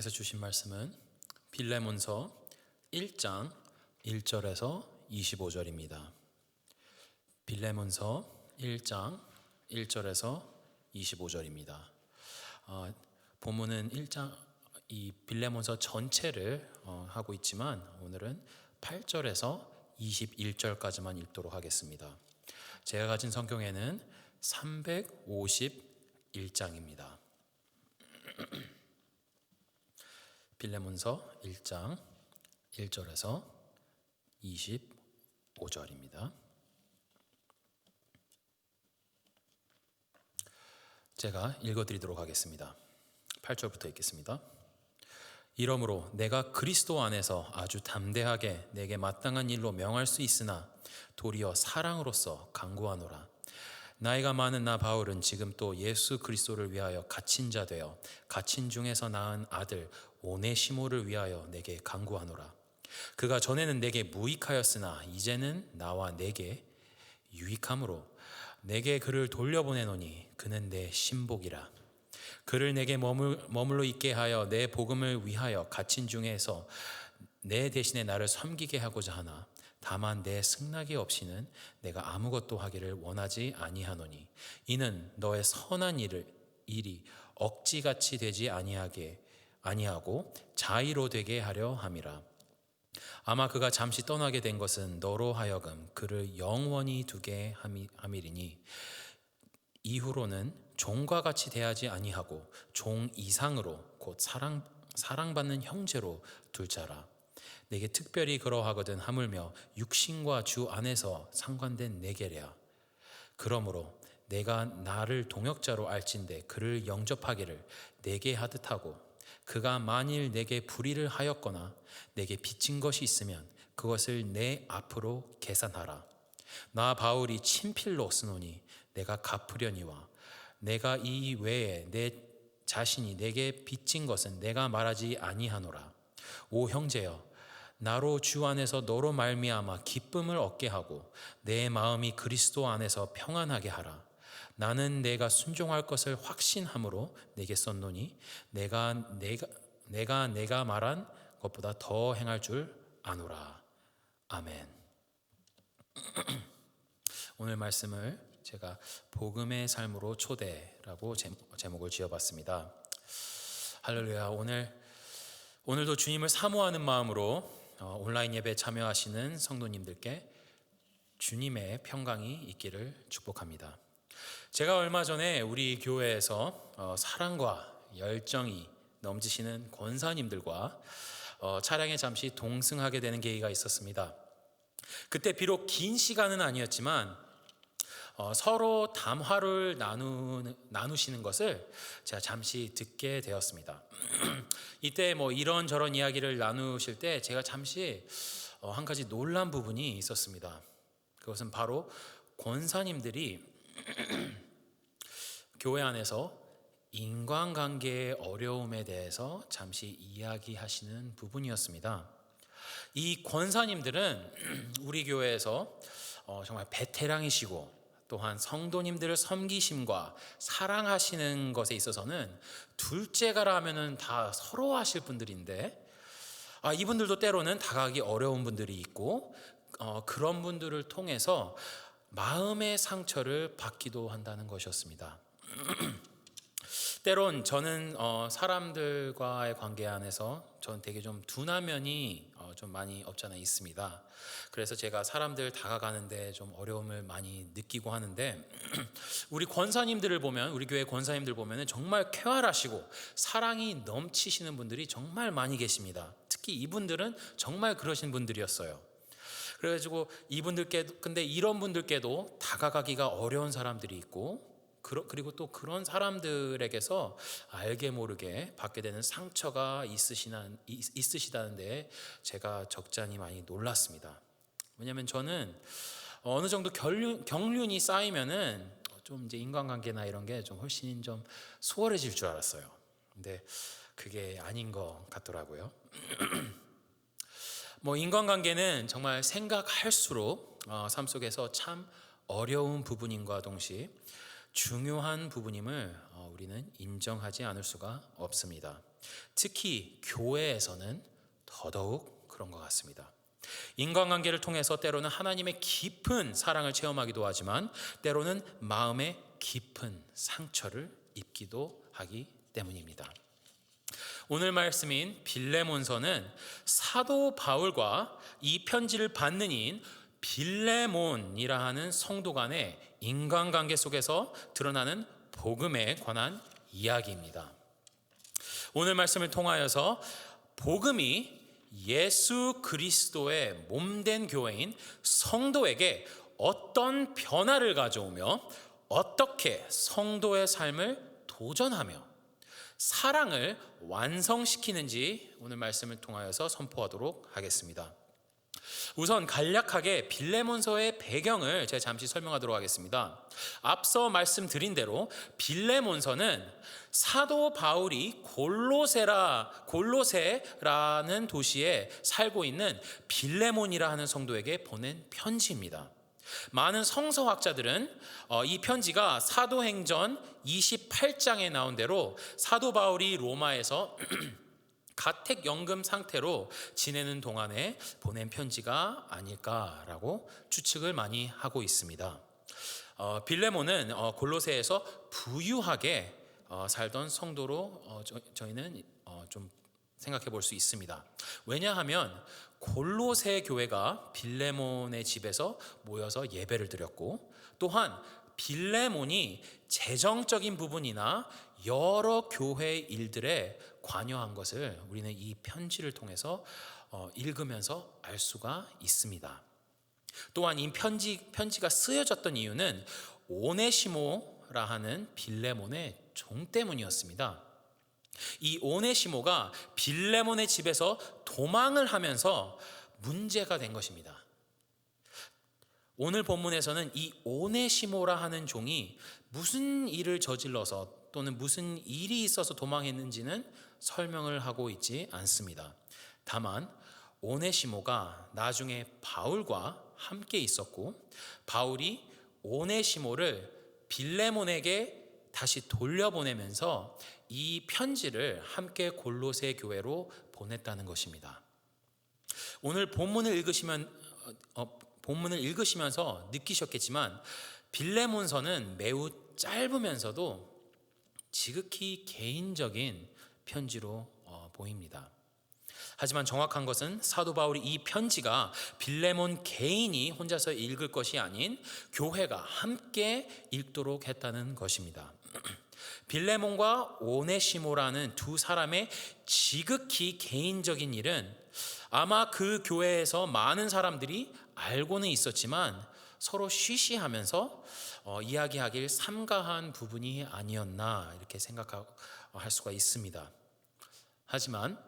그래서 주신 말씀은 빌레몬서 1장 1절에서 25절입니다. 빌레몬서 1장 1절에서 25절입니다. 본문은 1장 이 빌레몬서 전체를 하고 있지만 오늘은 8절에서 21절까지만 읽도록 하겠습니다. 제가 가진 성경에는 351장입니다. 빌레몬서 1장 1절에서 25절입니다. 제가 읽어드리도록 하겠습니다. 8절부터 읽겠습니다. 이러므로 내가 그리스도 안에서 아주 담대하게 내게 마땅한 일로 명할 수 있으나 도리어 사랑으로서 간구하노라. 나이가 많은 나 바울은 지금 또 예수 그리스도를 위하여 갇힌 자 되어 갇힌 중에서 낳은 아들 오네시모를 위하여 내게 간구하노라. 그가 전에는 내게 무익하였으나 이제는 나와 내게 유익함으로 내게 그를 돌려보내노니 그는 내 신복이라. 그를 내게 머물러 있게 하여 내 복음을 위하여 갇힌 중에서 내 대신에 나를 섬기게 하고자 하나 다만 내 승낙이 없이는 내가 아무것도 하기를 원하지 아니하노니 이는 너의 선한 일이 억지같이 되지 아니하고 자의로 되게 하려 함이라. 아마 그가 잠시 떠나게 된 것은 너로 하여금 그를 영원히 두게 함이리니 이후로는 종과 같이 대하지 아니하고 종 이상으로 곧 사랑받는 형제로 둘 자라. 내게 특별히 그러하거든 하물며 육신과 주 안에서 상관된 내게랴. 그러므로 내가 나를 동역자로 알진대 그를 영접하기를 내게 하듯 하고 그가 만일 내게 불의를 하였거나 내게 빚진 것이 있으면 그것을 내 앞으로 계산하라. 나 바울이 친필로 쓰노니 내가 갚으려니와 내가 이 외에 내 자신이 내게 빚진 것은 내가 말하지 아니하노라. 오 형제여, 나로 주 안에서 너로 말미암아 기쁨을 얻게 하고 내 마음이 그리스도 안에서 평안하게 하라. 나는 내가 순종할 것을 확신함으로 내게 썼노니 내가 말한 것보다 더 행할 줄 아노라. 아멘. 오늘 말씀을 제가 복음의 삶으로 초대라고 제목을 지어봤습니다. 할렐루야. 오늘도 주님을 사모하는 마음으로 온라인 예배 참여하시는 성도님들께 주님의 평강이 있기를 축복합니다. 제가 얼마 전에 우리 교회에서 사랑과 열정이 넘치시는 권사님들과 차량에 잠시 동승하게 되는 계기가 있었습니다. 그때 비록 긴 시간은 아니었지만 서로 담화를 나누시는 것을 제가 잠시 듣게 되었습니다. 이때 이런저런 이야기를 나누실 때 제가 잠시 한 가지 놀란 부분이 있었습니다. 그것은 바로 권사님들이 교회 안에서 인간관계의 어려움에 대해서 잠시 이야기하시는 부분이었습니다. 이 권사님들은 우리 교회에서 정말 베테랑이시고 또한 성도님들을 섬기심과 사랑하시는 것에 있어서는 둘째가라 하면은 다 서로 하실 분들인데 이분들도 때로는 다가가기 어려운 분들이 있고 그런 분들을 통해서 마음의 상처를 받기도 한다는 것이었습니다. 때론 저는 사람들과의 관계 안에서 저는 되게 좀 둔한 면이 좀 많이 없잖아 있습니다. 그래서 제가 사람들 다가가는데 좀 어려움을 많이 느끼고 하는데 우리 권사님들을 보면 우리 교회 권사님들 보면은 정말 쾌활하시고 사랑이 넘치시는 분들이 정말 많이 계십니다. 특히 이분들은 정말 그러신 분들이었어요. 그래가지고 근데 이런 분들께도 다가가기가 어려운 사람들이 있고 그리고 또 그런 사람들에게서 알게 모르게 받게 되는 상처가 있으시다는데 제가 적잖이 많이 놀랐습니다. 왜냐하면 저는 어느 정도 경륜이 쌓이면은 좀 이제 인간관계나 이런 게 좀 훨씬 좀 수월해질 줄 알았어요. 근데 그게 아닌 것 같더라고요. 인간관계는 정말 생각할수록 삶 속에서 참 어려운 부분인과 동시에 중요한 부분임을 우리는 인정하지 않을 수가 없습니다. 특히 교회에서는 더더욱 그런 것 같습니다. 인간관계를 통해서 때로는 하나님의 깊은 사랑을 체험하기도 하지만 때로는 마음의 깊은 상처를 입기도 하기 때문입니다. 오늘 말씀인 빌레몬서는 사도 바울과 이 편지를 받는 이인 빌레몬이라 하는 성도 간의 인간관계 속에서 드러나는 복음에 관한 이야기입니다. 오늘 말씀을 통하여서 복음이 예수 그리스도의 몸된 교회인 성도에게 어떤 변화를 가져오며 어떻게 성도의 삶을 도전하며 사랑을 완성시키는지 오늘 말씀을 통하여서 선포하도록 하겠습니다. 우선 간략하게 빌레몬서의 배경을 제가 잠시 설명하도록 하겠습니다. 앞서 말씀드린 대로 빌레몬서는 사도 바울이 골로새라는 도시에 살고 있는 빌레몬이라 하는 성도에게 보낸 편지입니다. 많은 성서학자들은 이 편지가 사도행전 28장에 나온 대로 사도 바울이 로마에서 가택연금 상태로 지내는 동안에 보낸 편지가 아닐까라고 추측을 많이 하고 있습니다. 빌레몬은 골로새에서 부유하게 살던 성도로 저희는 좀 생각해 볼 수 있습니다. 왜냐하면 골로새 교회가 빌레몬의 집에서 모여서 예배를 드렸고, 또한 빌레몬이 재정적인 부분이나 여러 교회 일들에 관여한 것을 우리는 이 편지를 통해서 읽으면서 알 수가 있습니다. 또한 이 편지가 쓰여졌던 이유는 오네시모라 하는 빌레몬의 종 때문이었습니다. 이 오네시모가 빌레몬의 집에서 도망을 하면서 문제가 된 것입니다. 오늘 본문에서는 이 오네시모라 하는 종이 무슨 일을 저질러서 또는 무슨 일이 있어서 도망했는지는 설명을 하고 있지 않습니다. 다만 오네시모가 나중에 바울과 함께 있었고, 바울이 오네시모를 빌레몬에게 다시 돌려보내면서 이 편지를 함께 골로새 교회로 보냈다는 것입니다. 오늘 본문을 읽으시면서 느끼셨겠지만 빌레몬서는 매우 짧으면서도 지극히 개인적인 편지로 보입니다. 하지만 정확한 것은 사도 바울이 이 편지가 빌레몬 개인이 혼자서 읽을 것이 아닌 교회가 함께 읽도록 했다는 것입니다. 빌레몬과 오네시모라는 두 사람의 지극히 개인적인 일은 아마 그 교회에서 많은 사람들이 알고는 있었지만 서로 쉬쉬하면서 이야기하길 삼가한 부분이 아니었나 이렇게 생각할 수가 있습니다. 하지만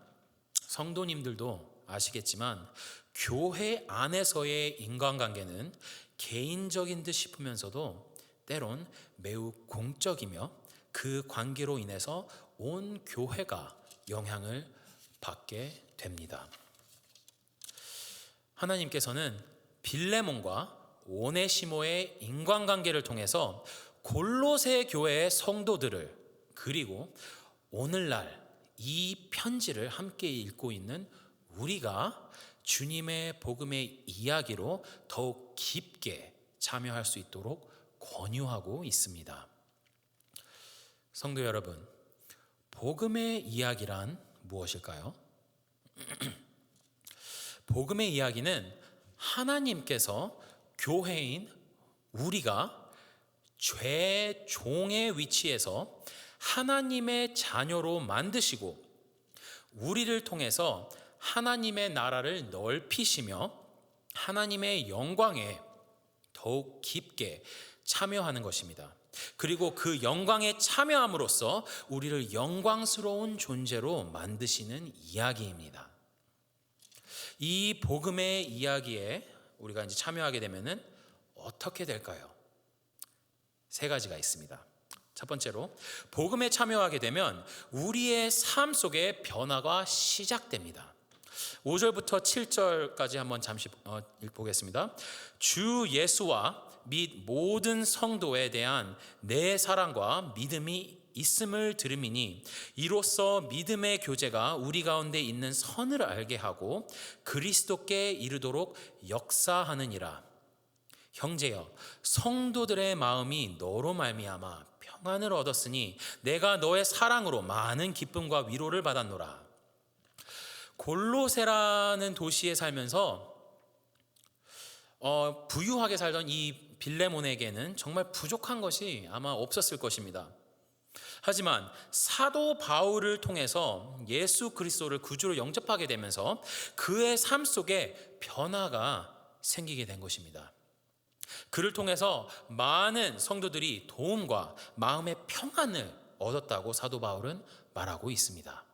성도님들도 아시겠지만 교회 안에서의 인간관계는 개인적인 듯 싶으면서도 때론 매우 공적이며 그 관계로 인해서 온 교회가 영향을 받게 됩니다. 하나님께서는 빌레몬과 오네시모의 인간관계를 통해서 골로새 교회의 성도들을, 그리고 오늘날 이 편지를 함께 읽고 있는 우리가 주님의 복음의 이야기로 더욱 깊게 참여할 수 있도록 권유하고 있습니다. 성도 여러분, 복음의 이야기란 무엇일까요? 복음의 이야기는 하나님께서 교회인 우리가 죄종의 위치에서 하나님의 자녀로 만드시고 우리를 통해서 하나님의 나라를 넓히시며 하나님의 영광에 더욱 깊게 참여하는 것입니다. 그리고 그 영광에 참여함으로써 우리를 영광스러운 존재로 만드시는 이야기입니다. 이 복음의 이야기에 우리가 이제 참여하게 되면은 어떻게 될까요? 세 가지가 있습니다. 첫 번째로, 복음에 참여하게 되면 우리의 삶 속에 변화가 시작됩니다. 5절부터 7절까지 한번 잠시 읽보겠습니다. 주 예수와 및 모든 성도에 대한 내 사랑과 믿음이 있음을 들음이니 이로써 믿음의 교제가 우리 가운데 있는 선을 알게 하고 그리스도께 이르도록 역사하느니라. 형제여, 성도들의 마음이 너로 말미암아 평안을 얻었으니 내가 너의 사랑으로 많은 기쁨과 위로를 받았노라. 골로새라는 도시에 살면서 부유하게 살던 이 빌레몬에게는 정말 부족한 것이 아마 없었을 것입니다. 하지만 사도 바울을 통해서 예수 그리스도를 구주로 영접하게 되면서 그의 삶 속에 변화가 생기게 된 것입니다. 그를 통해서 많은 성도들이 도움과 마음의 평안을 얻었다고 사도 바울은 말하고 있습니다.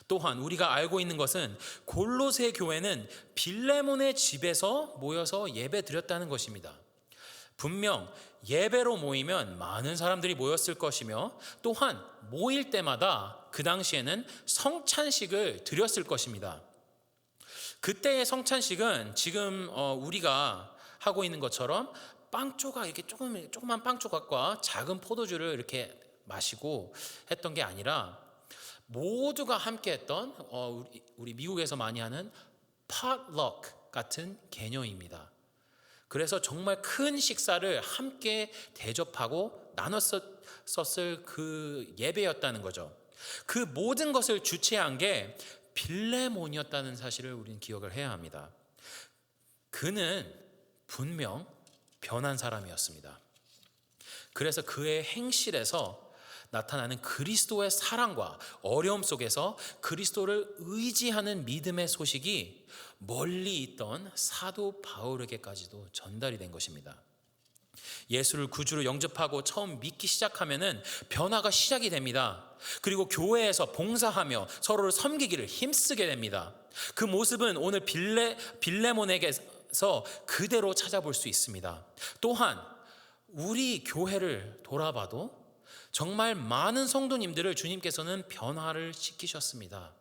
또한 우리가 알고 있는 것은 골로새 교회는 빌레몬의 집에서 모여서 예배 드렸다는 것입니다. 분명 예배로 모이면 많은 사람들이 모였을 것이며 또한 모일 때마다 그 당시에는 성찬식을 드렸을 것입니다. 그때의 성찬식은 지금 우리가 하고 있는 것처럼 빵 조각, 이렇게 조그만 빵 조각과 작은 포도주를 이렇게 마시고 했던 게 아니라 모두가 함께 했던 우리 미국에서 많이 하는 potluck 같은 개념입니다. 그래서 정말 큰 식사를 함께 대접하고 나눴었을 그 예배였다는 거죠. 그 모든 것을 주최한 게 빌레몬이었다는 사실을 우리는 기억을 해야 합니다. 그는 분명 변한 사람이었습니다. 그래서 그의 행실에서 나타나는 그리스도의 사랑과 어려움 속에서 그리스도를 의지하는 믿음의 소식이 멀리 있던 사도 바울에게까지도 전달이 된 것입니다. 예수를 구주로 영접하고 처음 믿기 시작하면은 변화가 시작이 됩니다. 그리고 교회에서 봉사하며 서로를 섬기기를 힘쓰게 됩니다. 그 모습은 오늘 빌레몬에게서 그대로 찾아볼 수 있습니다. 또한 우리 교회를 돌아봐도 정말 많은 성도님들을 주님께서는 변화를 시키셨습니다.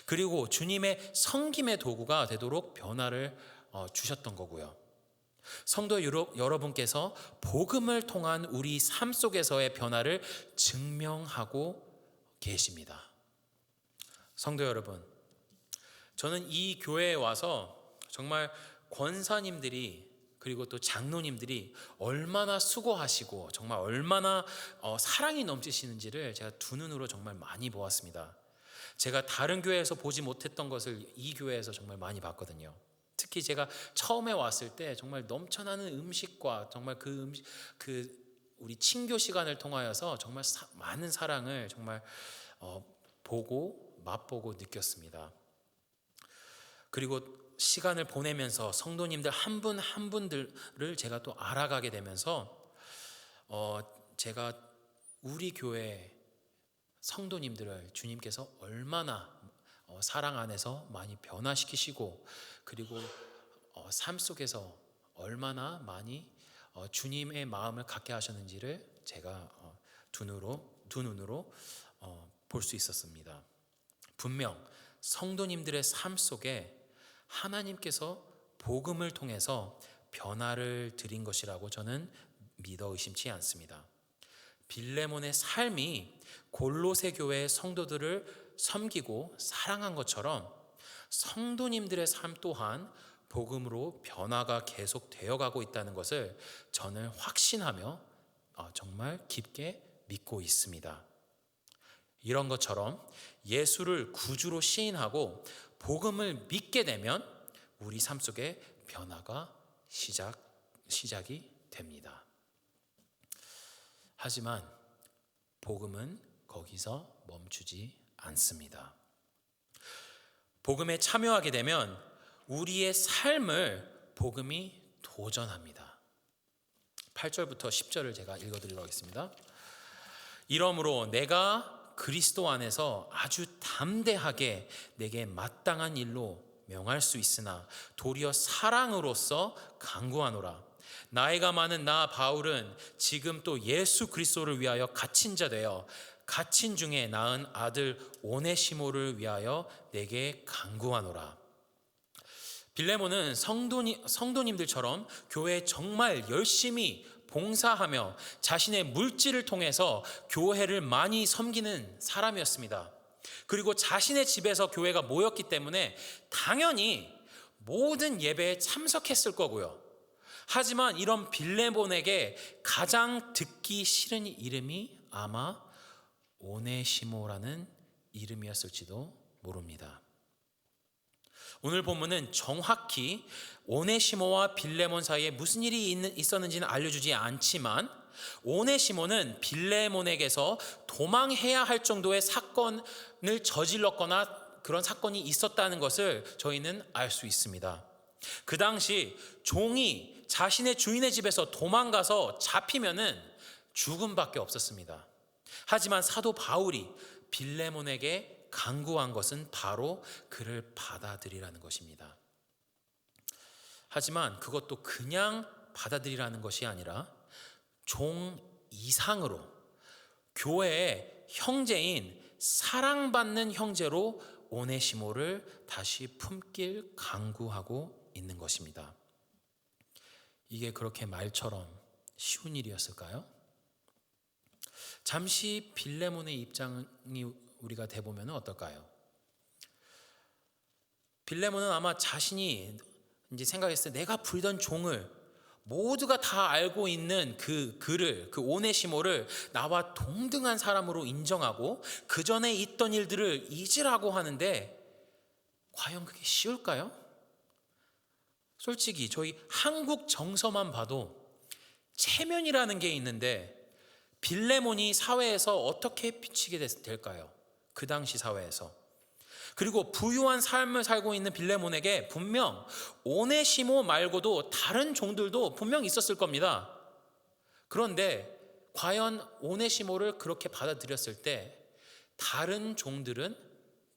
그리고 주님의 섬김의 도구가 되도록 변화를 주셨던 거고요. 성도 여러분께서 복음을 통한 우리 삶 속에서의 변화를 증명하고 계십니다. 성도 여러분, 저는 이 교회에 와서 정말 권사님들이 그리고 또 장로님들이 얼마나 수고하시고 정말 얼마나 사랑이 넘치시는지를 제가 두 눈으로 정말 많이 보았습니다. 제가 다른 교회에서 보지 못했던 것을 이 교회에서 정말 많이 봤거든요. 특히 제가 처음에 왔을 때 정말 넘쳐나는 음식과 정말 우리 친교 시간을 통하여서 정말 많은 사랑을 정말 보고 맛보고 느꼈습니다. 그리고 시간을 보내면서 성도님들 한 분 한 분들을 제가 또 알아가게 되면서 제가 우리 교회 성도님들을 주님께서 얼마나 사랑 안에서 많이 변화시키시고 그리고 삶 속에서 얼마나 많이 주님의 마음을 갖게 하셨는지를 제가 두 눈으로 볼 수 있었습니다. 분명 성도님들의 삶 속에 하나님께서 복음을 통해서 변화를 드린 것이라고 저는 믿어 의심치 않습니다. 빌레몬의 삶이 골로새 교회의 성도들을 섬기고 사랑한 것처럼 성도님들의 삶 또한 복음으로 변화가 계속되어 가고 있다는 것을 저는 확신하며 정말 깊게 믿고 있습니다. 이런 것처럼 예수를 구주로 시인하고 복음을 믿게 되면 우리 삶 속에 변화가 시작이 됩니다. 하지만 복음은 거기서 멈추지 않습니다. 복음에 참여하게 되면 우리의 삶을 복음이 도전합니다. 8절부터 10절을 제가 읽어드리도록 하겠습니다. 이러므로 내가 그리스도 안에서 아주 담대하게 내게 마땅한 일로 명할 수 있으나 도리어 사랑으로서 강구하노라. 나이가 많은 나 바울은 지금 또 예수 그리스도를 위하여 갇힌 자 되어 갇힌 중에 낳은 아들 오네시모를 위하여 내게 간구하노라. 빌레몬은 성도님들처럼 교회에 정말 열심히 봉사하며 자신의 물질을 통해서 교회를 많이 섬기는 사람이었습니다. 그리고 자신의 집에서 교회가 모였기 때문에 당연히 모든 예배에 참석했을 거고요. 하지만 이런 빌레몬에게 가장 듣기 싫은 이름이 아마 오네시모라는 이름이었을지도 모릅니다. 오늘 본문은 정확히 오네시모와 빌레몬 사이에 무슨 일이 있었는지는 알려주지 않지만 오네시모는 빌레몬에게서 도망해야 할 정도의 사건을 저질렀거나 그런 사건이 있었다는 것을 저희는 알 수 있습니다. 그 당시 종이 자신의 주인의 집에서 도망가서 잡히면은 죽음밖에 없었습니다. 하지만 사도 바울이 빌레몬에게 간구한 것은 바로 그를 받아들이라는 것입니다. 하지만 그것도 그냥 받아들이라는 것이 아니라 종 이상으로 교회의 형제인 사랑받는 형제로 오네시모를 다시 품길 간구하고 있는 것입니다. 이게 그렇게 말처럼 쉬운 일이었을까요? 잠시 빌레몬의 입장이 우리가 대보면 어떨까요? 빌레몬은 아마 자신이 이제 생각했을 때 내가 부리던 종을 모두가 다 알고 있는 그 오네시모를 나와 동등한 사람으로 인정하고 그 전에 있던 일들을 잊으라고 하는데 과연 그게 쉬울까요? 솔직히 저희 한국 정서만 봐도 체면이라는 게 있는데 빌레몬이 사회에서 어떻게 비치게 될까요? 그 당시 사회에서. 그리고 부유한 삶을 살고 있는 빌레몬에게 분명 오네시모 말고도 다른 종들도 분명 있었을 겁니다. 그런데 과연 오네시모를 그렇게 받아들였을 때 다른 종들은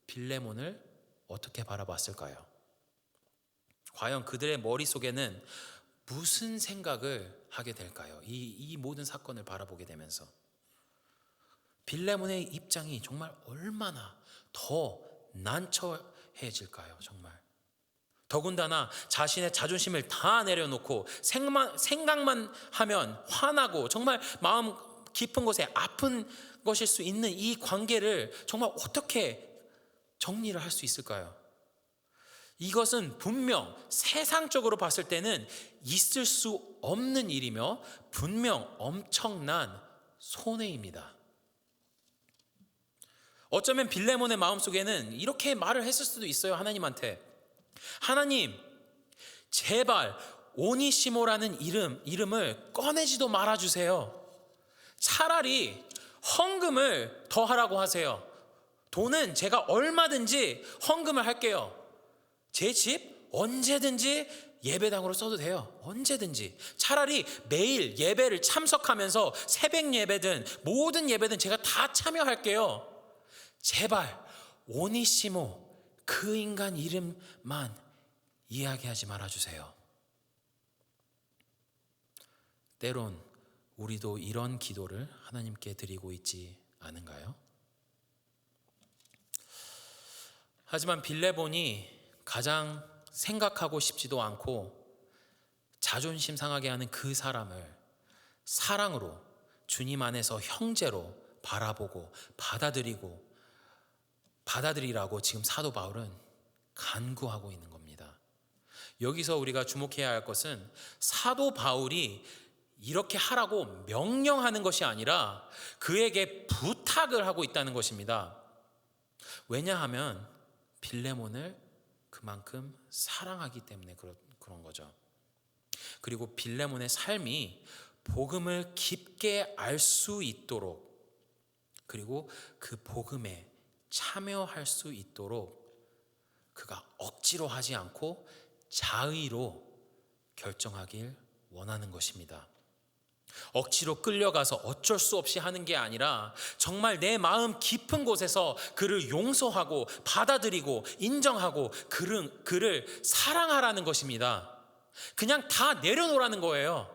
빌레몬을 어떻게 바라봤을까요? 과연 그들의 머릿속에는 무슨 생각을 하게 될까요? 이 모든 사건을 바라보게 되면서 빌레몬의 입장이 정말 얼마나 더 난처해질까요? 정말 더군다나 자신의 자존심을 다 내려놓고 생각만 하면 화나고 정말 마음 깊은 곳에 아픈 것일 수 있는 이 관계를 정말 어떻게 정리를 할 수 있을까요? 이것은 분명 세상적으로 봤을 때는 있을 수 없는 일이며 분명 엄청난 손해입니다. 어쩌면 빌레몬의 마음속에는 이렇게 말을 했을 수도 있어요. 하나님한테 하나님 제발 오니시모라는 이름을 꺼내지도 말아주세요. 차라리 헌금을 더 하라고 하세요. 돈은 제가 얼마든지 헌금을 할게요. 제 집 언제든지 예배당으로 써도 돼요. 언제든지. 차라리 매일 예배를 참석하면서 새벽 예배든 모든 예배든 제가 다 참여할게요. 제발 오니시모 그 인간 이름만 이야기하지 말아주세요. 때론 우리도 이런 기도를 하나님께 드리고 있지 않은가요? 하지만 빌레몬이 가장 생각하고 싶지도 않고 자존심 상하게 하는 그 사람을 사랑으로 주님 안에서 형제로 바라보고 받아들이라고 지금 사도 바울은 간구하고 있는 겁니다. 여기서 우리가 주목해야 할 것은 사도 바울이 이렇게 하라고 명령하는 것이 아니라 그에게 부탁을 하고 있다는 것입니다. 왜냐하면 빌레몬을 그만큼 사랑하기 때문에 그런 거죠. 그리고 빌레몬의 삶이 복음을 깊게 알 수 있도록 그리고 그 복음에 참여할 수 있도록 그가 억지로 하지 않고 자의로 결정하길 원하는 것입니다. 억지로 끌려가서 어쩔 수 없이 하는 게 아니라 정말 내 마음 깊은 곳에서 그를 용서하고 받아들이고 인정하고 그를 사랑하라는 것입니다. 그냥 다 내려놓으라는 거예요.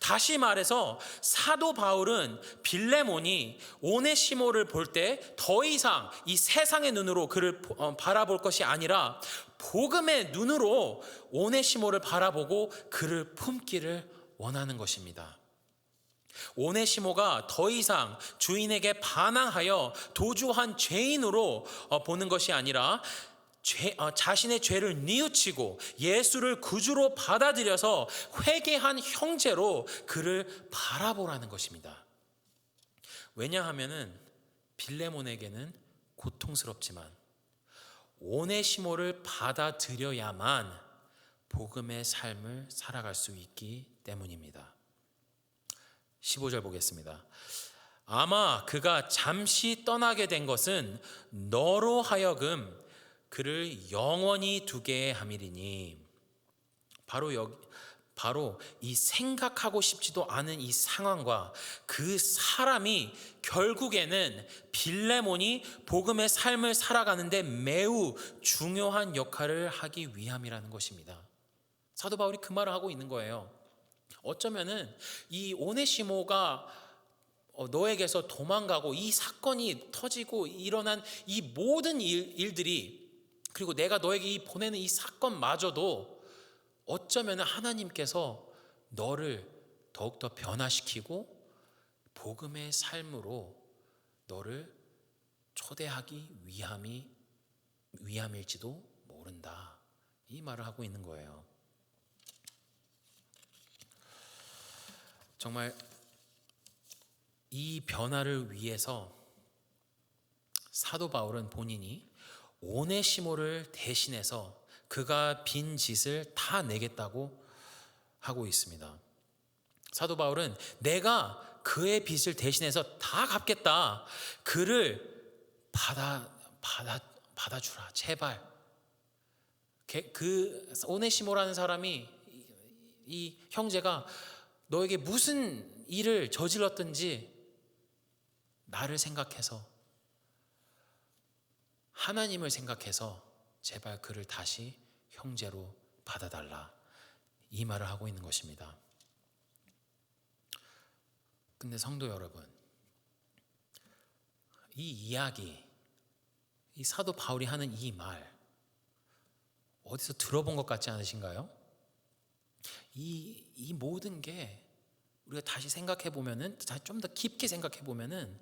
다시 말해서 사도 바울은 빌레몬이 오네시모를 볼 때 더 이상 이 세상의 눈으로 그를 바라볼 것이 아니라 복음의 눈으로 오네시모를 바라보고 그를 품기를 원하는 것입니다. 오네시모가 더 이상 주인에게 반항하여 도주한 죄인으로 보는 것이 아니라 자신의 죄를 뉘우치고 예수를 구주로 받아들여서 회개한 형제로 그를 바라보라는 것입니다. 왜냐하면은 빌레몬에게는 고통스럽지만 오네시모를 받아들여야만 복음의 삶을 살아갈 수 있기 때문입니다. 15절 보겠습니다. 아마 그가 잠시 떠나게 된 것은 너로 하여금 그를 영원히 두게 함이리니. 바로 이 생각하고 싶지도 않은 이 상황과 그 사람이 결국에는 빌레몬이 복음의 삶을 살아가는데 매우 중요한 역할을 하기 위함이라는 것입니다. 사도 바울이 그 말을 하고 있는 거예요. 어쩌면은 이 오네시모가 너에게서 도망가고 이 사건이 터지고 일어난 이 모든 일들이, 그리고 내가 너에게 보내는 이 사건마저도 어쩌면 하나님께서 너를 더욱더 변화시키고 복음의 삶으로 너를 초대하기 위함일지도 모른다. 이 말을 하고 있는 거예요. 정말 이 변화를 위해서 사도 바울은 본인이 오네시모를 대신해서 그가 빈 짓을 다 내겠다고 하고 있습니다. 사도 바울은 내가 그의 빚을 대신해서 다 갚겠다. 그를 받아주라. 제발. 그 오네시모라는 사람이, 이 형제가 너에게 무슨 일을 저질렀든지 나를 생각해서, 하나님을 생각해서 제발 그를 다시 형제로 받아달라. 이 말을 하고 있는 것입니다. 근데 성도 여러분, 이 이야기, 이 사도 바울이 하는 이 말 어디서 들어본 것 같지 않으신가요? 이 모든 게 우리가 다시 생각해 보면은, 좀 더 깊게 생각해 보면은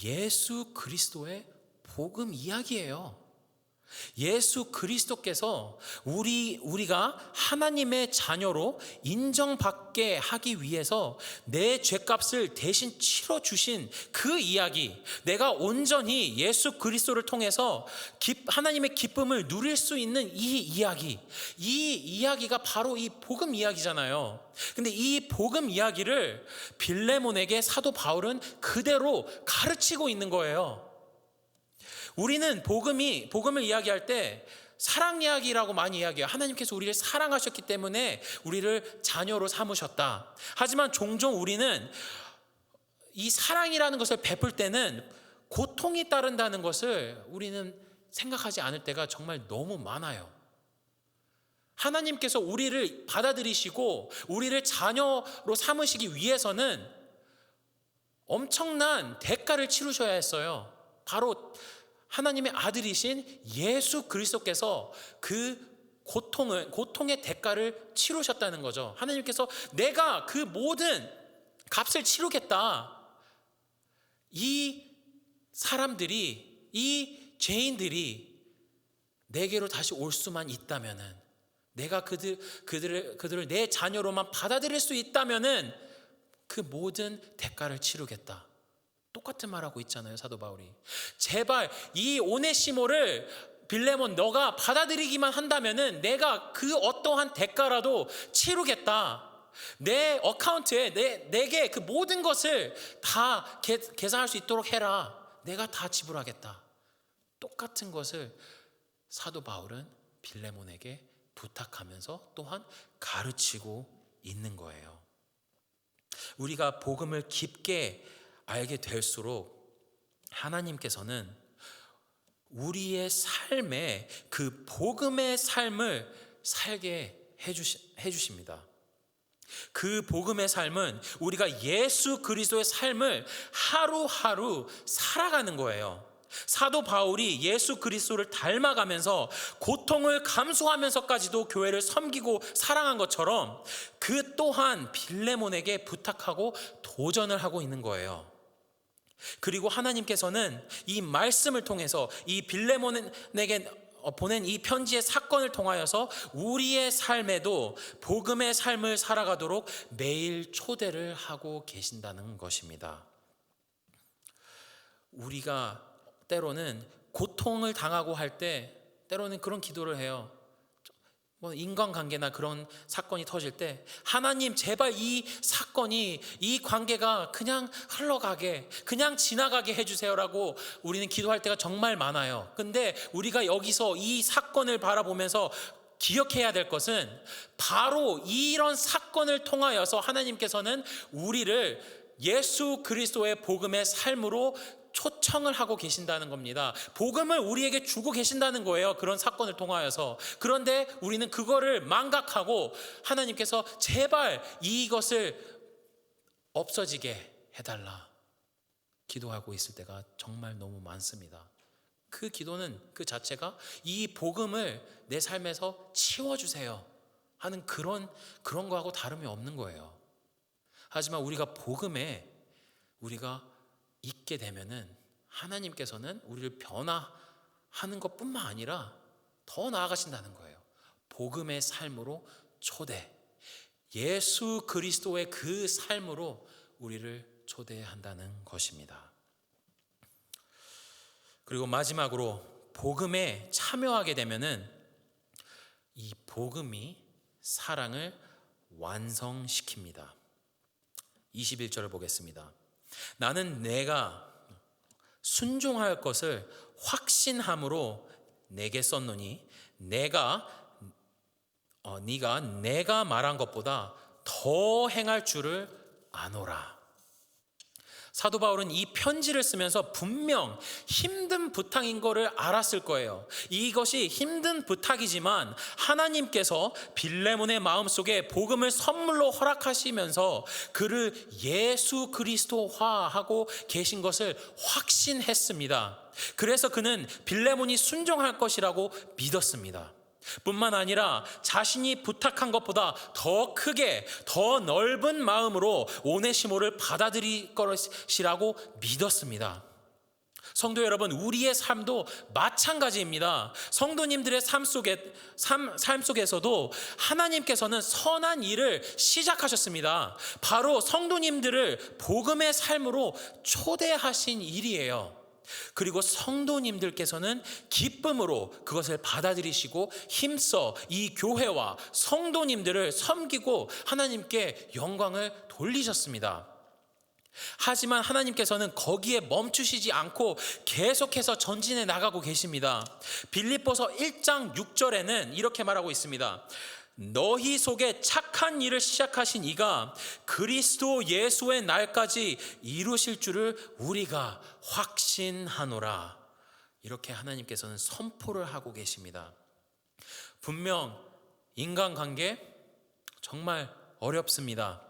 예수 그리스도의 복음 이야기예요. 예수 그리스도께서 우리가 하나님의 자녀로 인정받게 하기 위해서 내 죄값을 대신 치러 주신 그 이야기, 내가 온전히 예수 그리스도를 통해서 하나님의 기쁨을 누릴 수 있는 이 이야기가 바로 이 복음 이야기잖아요. 근데 이 복음 이야기를 빌레몬에게 사도 바울은 그대로 가르치고 있는 거예요. 우리는 복음을 이야기할 때 사랑 이야기라고 많이 이야기해요. 하나님께서 우리를 사랑하셨기 때문에 우리를 자녀로 삼으셨다. 하지만 종종 우리는 이 사랑이라는 것을 베풀 때는 고통이 따른다는 것을 우리는 생각하지 않을 때가 정말 너무 많아요. 하나님께서 우리를 받아들이시고 우리를 자녀로 삼으시기 위해서는 엄청난 대가를 치르셔야 했어요. 바로 하나님의 아들이신 예수 그리스도께서 그 고통의 대가를 치르셨다는 거죠. 하나님께서 내가 그 모든 값을 치르겠다. 이 사람들이, 이 죄인들이 내게로 다시 올 수만 있다면은, 내가 그들을 내 자녀로만 받아들일 수 있다면은 그 모든 대가를 치르겠다. 똑같은 말하고 있잖아요, 사도 바울이. 제발 이 오네시모를 빌레몬 너가 받아들이기만 한다면은 내가 그 어떠한 대가라도 치르겠다. 내 어카운트에 내게 그 모든 것을 다 계산할 수 있도록 해라. 내가 다 지불하겠다. 똑같은 것을 사도 바울은 빌레몬에게 부탁하면서 또한 가르치고 있는 거예요. 우리가 복음을 깊게 알게 될수록 하나님께서는 우리의 삶에 그 복음의 삶을 살게 해주십니다. 그 복음의 삶은 우리가 예수 그리스도의 삶을 하루하루 살아가는 거예요. 사도 바울이 예수 그리스도를 닮아가면서 고통을 감수하면서까지도 교회를 섬기고 사랑한 것처럼 그 또한 빌레몬에게 부탁하고 도전을 하고 있는 거예요. 그리고 하나님께서는 이 말씀을 통해서 이 빌레몬에게 보낸 이 편지의 사건을 통하여서 우리의 삶에도 복음의 삶을 살아가도록 매일 초대를 하고 계신다는 것입니다. 우리가 때로는 고통을 당하고 할 때 때로는 그런 기도를 해요. 뭐 인간관계나 그런 사건이 터질 때 하나님 제발 이 사건이 이 관계가 그냥 흘러가게 그냥 지나가게 해주세요라고 우리는 기도할 때가 정말 많아요. 근데 우리가 여기서 이 사건을 바라보면서 기억해야 될 것은 바로 이런 사건을 통하여서 하나님께서는 우리를 예수 그리스도의 복음의 삶으로 초청을 하고 계신다는 겁니다. 복음을 우리에게 주고 계신다는 거예요. 그런 사건을 통하여서. 그런데 우리는 그거를 망각하고 하나님께서 제발 이것을 없어지게 해달라 기도하고 있을 때가 정말 너무 많습니다. 그 기도는 그 자체가 이 복음을 내 삶에서 치워주세요 하는 그런 거하고 다름이 없는 거예요. 하지만 우리가 복음에 우리가 있게 되면은 하나님께서는 우리를 변화하는 것뿐만 아니라 더 나아가신다는 거예요. 복음의 삶으로 초대, 예수 그리스도의 그 삶으로 우리를 초대한다는 것입니다. 그리고 마지막으로 복음에 참여하게 되면은 이 복음이 사랑을 완성시킵니다. 21절을 보겠습니다. 나는 내가 순종할 것을 확신함으로 내게 썼노니 네가 내가 말한 것보다 더 행할 줄을 아노라. 사도 바울은 이 편지를 쓰면서 분명 힘든 부탁인 거를 알았을 거예요. 이것이 힘든 부탁이지만 하나님께서 빌레몬의 마음속에 복음을 선물로 허락하시면서 그를 예수 그리스도화하고 계신 것을 확신했습니다. 그래서 그는 빌레몬이 순종할 것이라고 믿었습니다. 뿐만 아니라 자신이 부탁한 것보다 더 크게 더 넓은 마음으로 오네시모를 받아들일 것이라고 믿었습니다. 성도 여러분, 우리의 삶도 마찬가지입니다. 성도님들의 삶 속에서도 하나님께서는 선한 일을 시작하셨습니다. 바로 성도님들을 복음의 삶으로 초대하신 일이에요. 그리고 성도님들께서는 기쁨으로 그것을 받아들이시고 힘써 이 교회와 성도님들을 섬기고 하나님께 영광을 돌리셨습니다. 하지만 하나님께서는 거기에 멈추시지 않고 계속해서 전진해 나가고 계십니다. 빌립보서 1장 6절에는 이렇게 말하고 있습니다. 너희 속에 착한 일을 시작하신 이가 그리스도 예수의 날까지 이루실 줄을 우리가 확신하노라. 이렇게 하나님께서는 선포를 하고 계십니다. 분명 인간관계 정말 어렵습니다.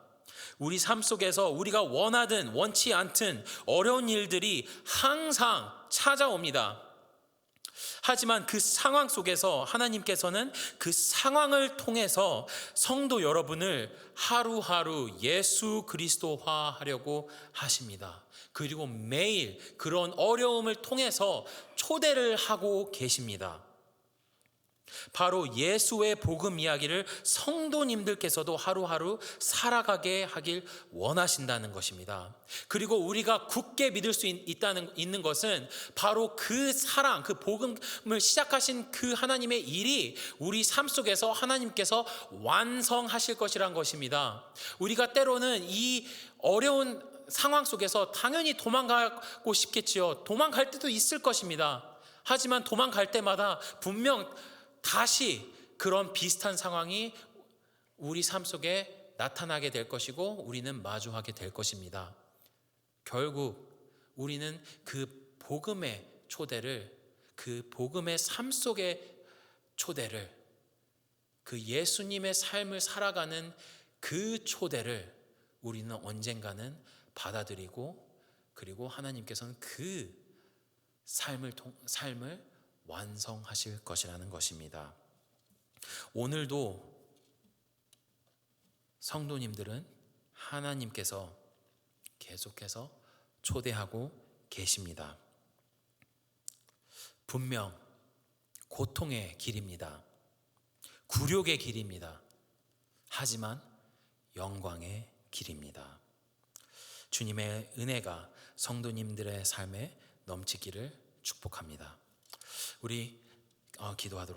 우리 삶 속에서 우리가 원하든 원치 않든 어려운 일들이 항상 찾아옵니다. 하지만 그 상황 속에서 하나님께서는 그 상황을 통해서 성도 여러분을 하루하루 예수 그리스도화하려고 하십니다. 그리고 매일 그런 어려움을 통해서 초대를 하고 계십니다. 바로 예수의 복음 이야기를 성도님들께서도 하루하루 살아가게 하길 원하신다는 것입니다. 그리고 우리가 굳게 믿을 수 있는 것은 바로 그 사랑, 그 복음을 시작하신 그 하나님의 일이 우리 삶 속에서 하나님께서 완성하실 것이란 것입니다. 우리가 때로는 이 어려운 상황 속에서 당연히 도망가고 싶겠지요. 도망갈 때도 있을 것입니다. 하지만 도망갈 때마다 분명 다시 그런 비슷한 상황이 우리 삶 속에 나타나게 될 것이고 우리는 마주하게 될 것입니다. 결국 우리는 그 복음의 초대를, 그 복음의 삶 속의 초대를, 그 예수님의 삶을 살아가는 그 초대를 우리는 언젠가는 받아들이고, 그리고 하나님께서는 그 삶을 완성하실 것이라는 것입니다. 오늘도 성도님들은 하나님께서 계속해서 초대하고 계십니다. 분명 고통의 길입니다. 굴욕의 길입니다. 하지만 영광의 길입니다. 주님의 은혜가 성도님들의 삶에 넘치기를 축복합니다. 우리 기도하도록